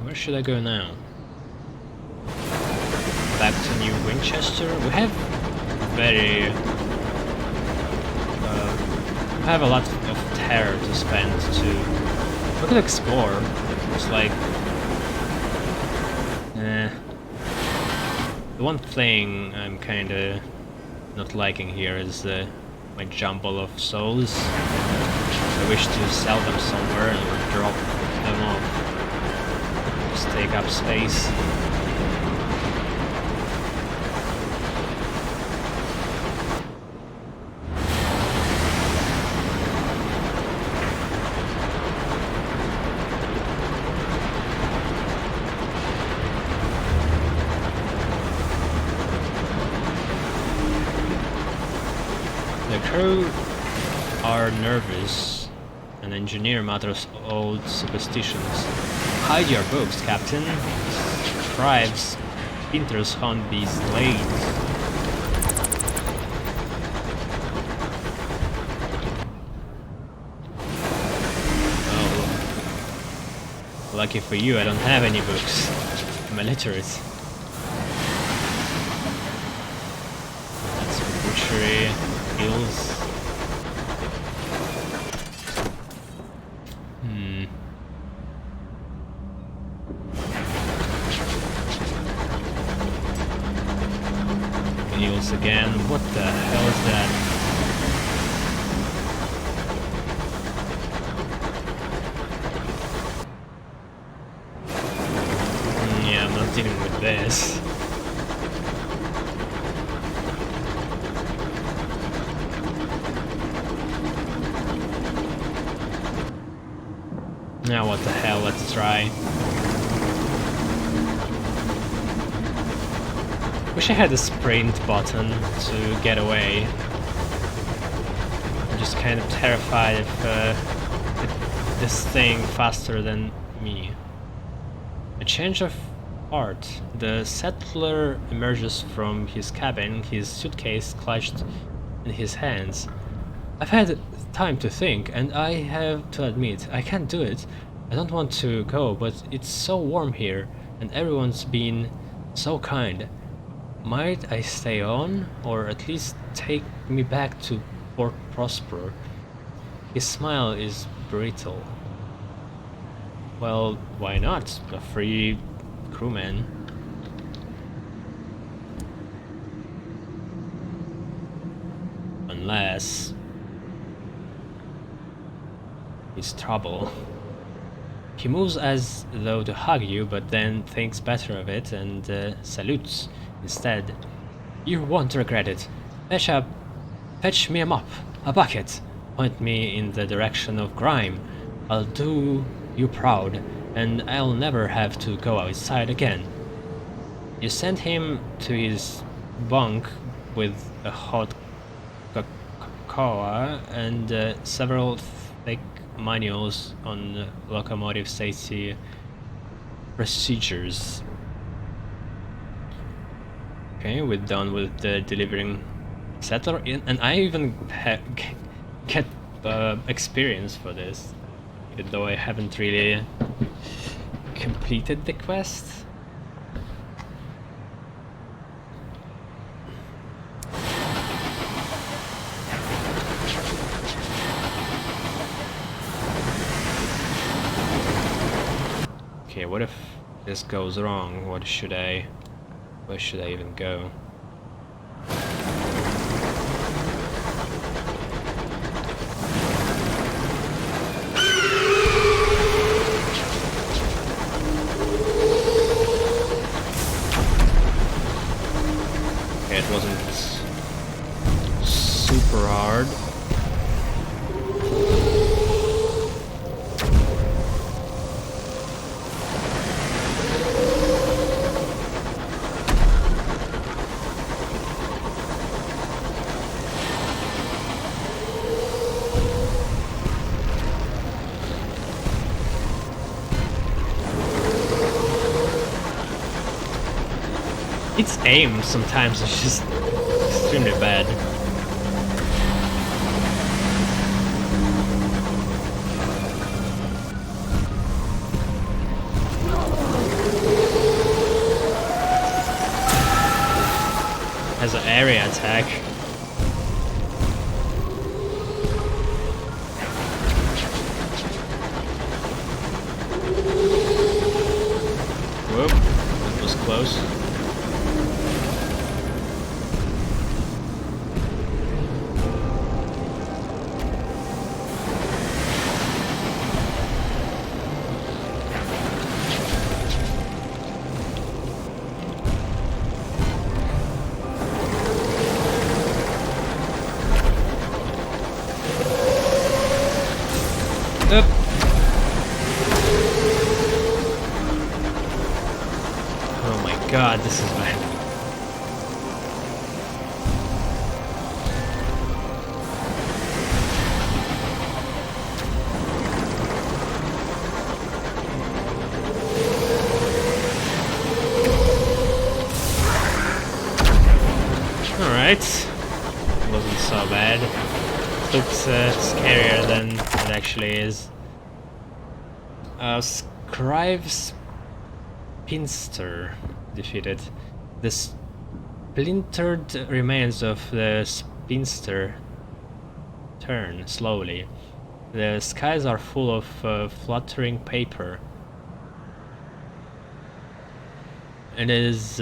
where should I go now? Back to New Winchester? We have we have a lot of terror to spend too. We could explore. It's like, the one thing I'm kinda not liking here is my jumble of souls. I wish to sell them somewhere or drop them off. Just take up space. The crew are nervous. An engineer mutters old superstitions. Hide your books, Captain. Scribes, printers hunt these blades. Oh. Lucky for you, I don't have any books. I'm illiterate. That's butchery. Skills. Heals again. What the hell is that? Yeah, I'm not dealing with this. Now what the hell, let's try. Wish I had a sprint button to get away. I'm just kind of terrified if this thing faster than me. A change of heart. The settler emerges from his cabin, his suitcase clutched in his hands. I've had time to think, and I have to admit, I can't do it. I don't want to go, but it's so warm here, and everyone's been so kind. Might I stay on, or at least take me back to Port Prosper? His smile is brittle. Well, why not? A free crewman. Unless it's trouble. He moves as though to hug you, but then thinks better of it and salutes instead. You won't regret it. Fetch me a mop, a bucket. Point me in the direction of grime. I'll do you proud, and I'll never have to go outside again. You send him to his bunk with a hot cocoa and several thick manuals on locomotive safety procedures. Okay, we're done with the delivering settler, and I even get experience for this, even though I haven't really completed the quest. Okay, what if this goes wrong? Where should I even go? Okay, it wasn't super hard. Its aim sometimes is just extremely bad. Has an area attack. Whoop, that was close. Up. Oh my god, this is bad. Alright. Wasn't so bad. Looks scarier than it actually is. Scrive's Spinster defeated. The splintered remains of the Spinster turn slowly. The skies are full of fluttering paper. It is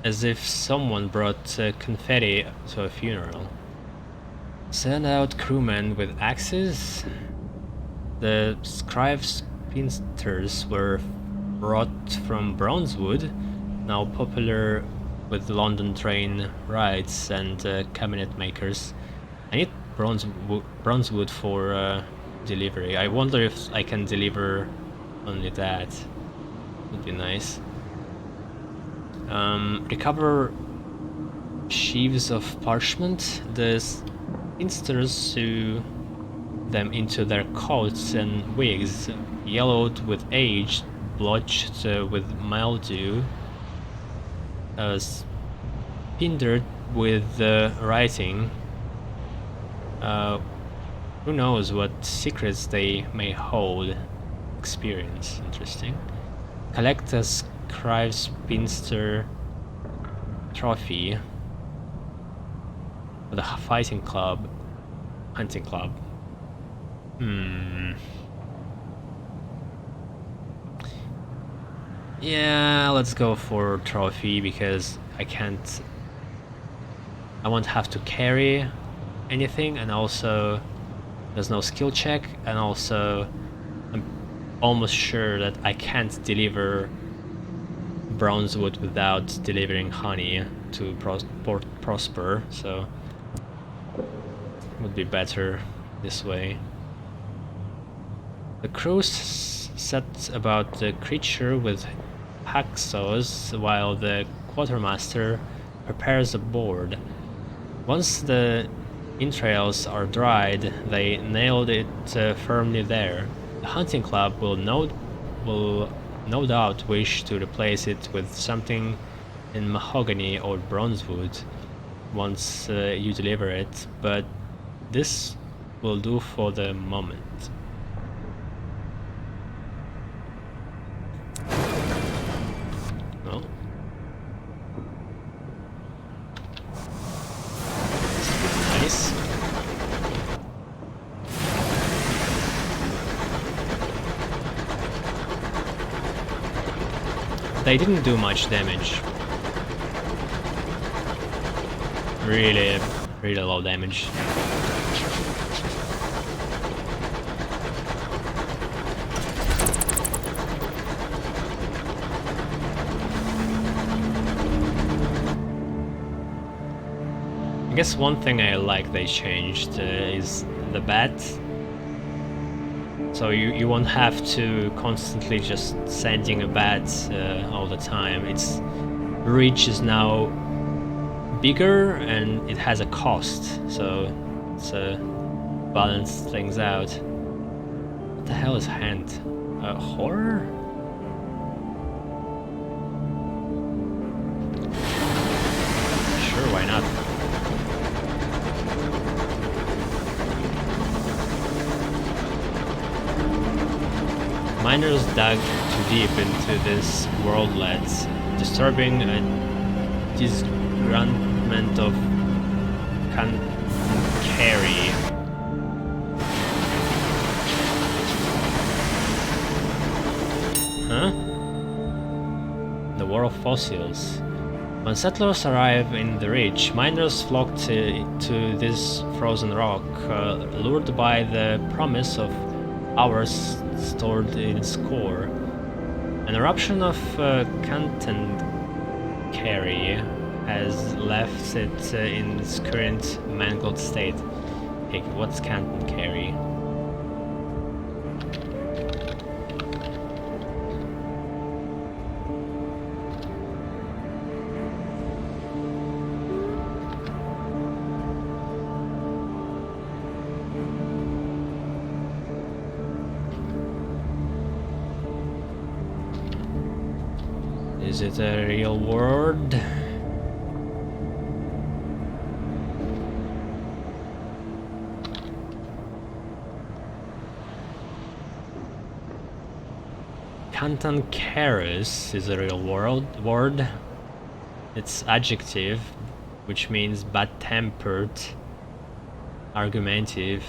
as if someone brought confetti to a funeral. Send out crewmen with axes. The Scribe Spinsters were brought from Bronzewood, now popular with London train rides and cabinet makers. I need Bronzewood for delivery. I wonder if I can deliver only that. Would be nice. Recover sheaves of parchment. The spinsters sew them into their coats and wigs, yellowed with age, blotched with mildew, spindered with writing. Who knows what secrets they may hold? Experience, interesting. Collect a scribe spinster trophy for the fighting club, hunting club. Yeah, let's go for trophy because I won't have to carry anything, and also there's no skill check, and also I'm almost sure that I can't deliver bronzewood without delivering honey to prosper, so it would be better this way. The crew set about the creature with hacksaws while the quartermaster prepares a board. Once the entrails are dried, they nailed it firmly there. The hunting club will no doubt wish to replace it with something in mahogany or bronzewood once you deliver it, but this will do for the moment. No. Nice. They didn't do much damage. Really low damage. I guess one thing I like they changed is the bat. So you won't have to constantly just sending a bat all the time. Its reach is now bigger and it has a cost, so it's balance things out. What the hell is hand? Horror? Sure, why not? Miners dug too deep into this worldlet, disturbing a disgruntlement of carry. Huh? The War of Fossils. When settlers arrive in the ridge, miners flock to this frozen rock, lured by the promise of hours stored in its core. An eruption of content carry has left it in its current mangled state. Hey, what's Canton carry? Is it a real word? Cantankerous is a real word. It's adjective, which means bad-tempered, argumentative.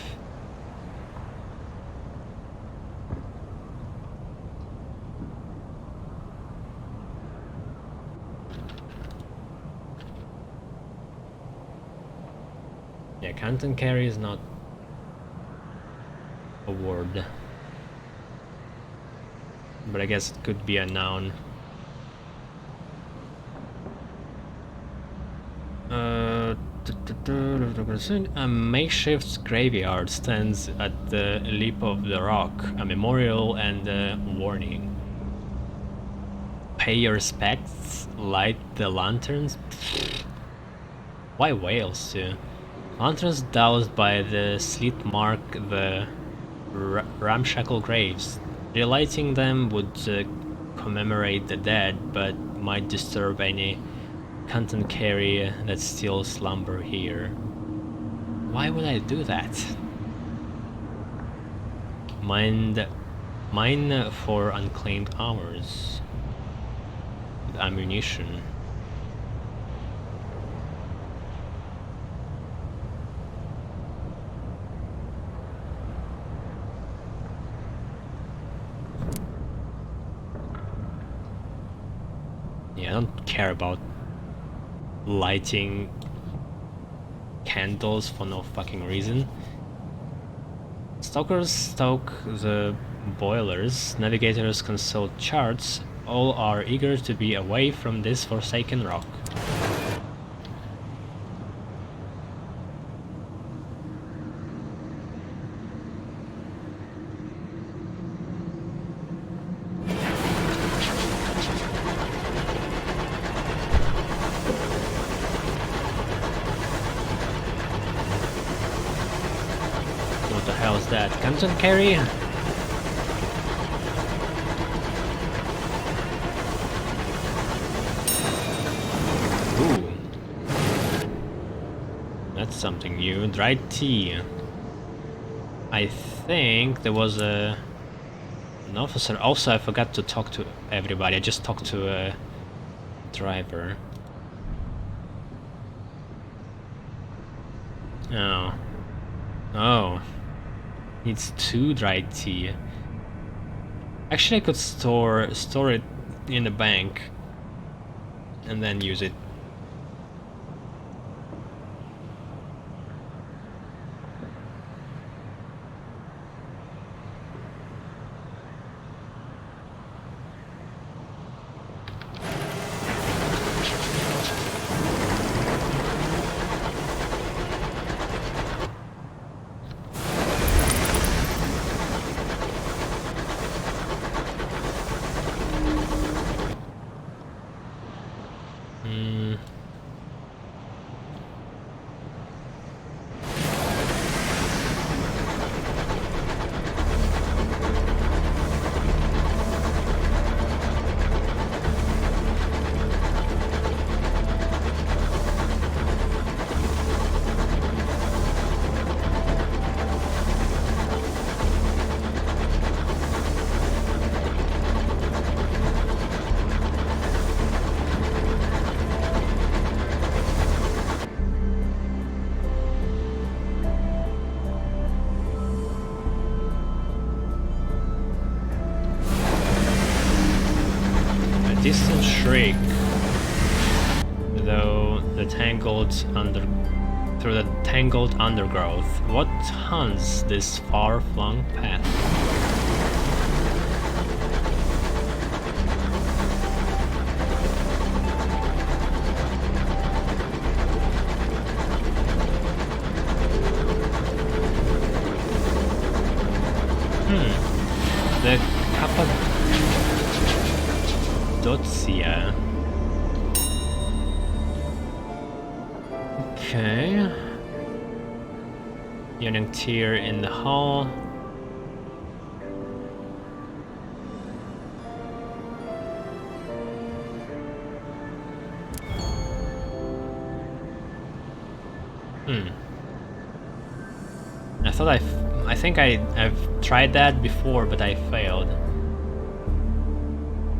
Yeah, cantankerous is not a word. But I guess it could be a noun. A makeshift graveyard stands at the lip of the rock, a memorial and a warning. Pay your respects, light the lanterns. Why whales too? Lanterns doused by the sleet mark the ramshackle graves. Relighting them would commemorate the dead, but might disturb any content carry that still slumber here. Why would I do that? Mine for unclaimed hours. With ammunition. Yeah, I don't care about lighting candles for no fucking reason. Stokers stoke the boilers, navigators consult charts, all are eager to be away from this forsaken rock. What the hell is that? Content carry? Ooh. That's something new. Dried tea. I think there was an officer. Also, I forgot to talk to everybody. I just talked to a driver. Oh. Oh. Needs 2 dried tea. Actually, I could store it in the bank and then use it. Distant shriek, though the through the tangled undergrowth. What haunts this far-flung path? The Cappadocia. Okay. Young tier in the hall. I think I've tried that before, but I failed.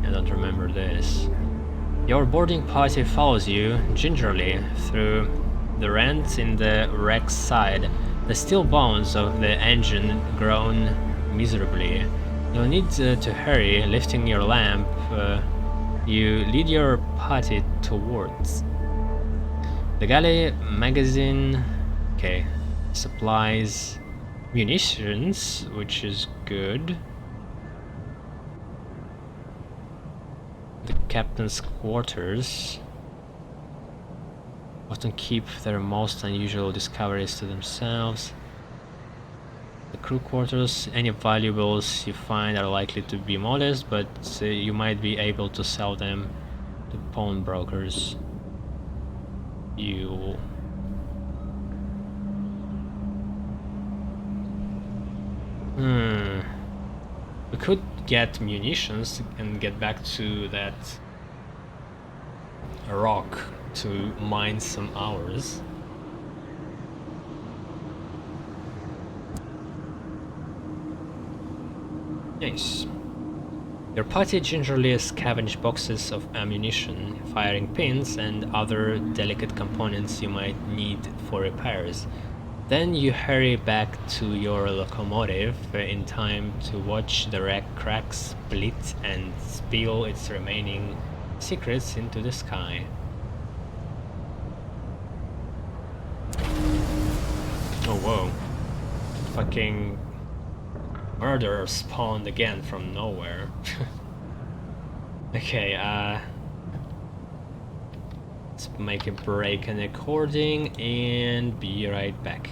I don't remember this. Your boarding party follows you gingerly through the rents in the wreck's side, the steel bones of the engine groan miserably. You'll need to hurry, lifting your lamp. You lead your party towards the galley magazine. Okay, supplies, munitions, which is good. The captain's quarters. often keep their most unusual discoveries to themselves. The crew quarters, any valuables you find are likely to be modest, but you might be able to sell them to pawnbrokers. You... We could get munitions and get back to that rock to mine some hours. Nice. Your party gingerly scavenge boxes of ammunition, firing pins, and other delicate components you might need for repairs. Then you hurry back to your locomotive in time to watch the wreck crack, split, and spill its remaining secrets into the sky. Oh whoa. Fucking murderer spawned again from nowhere. Okay, let's make a break in recording and be right back.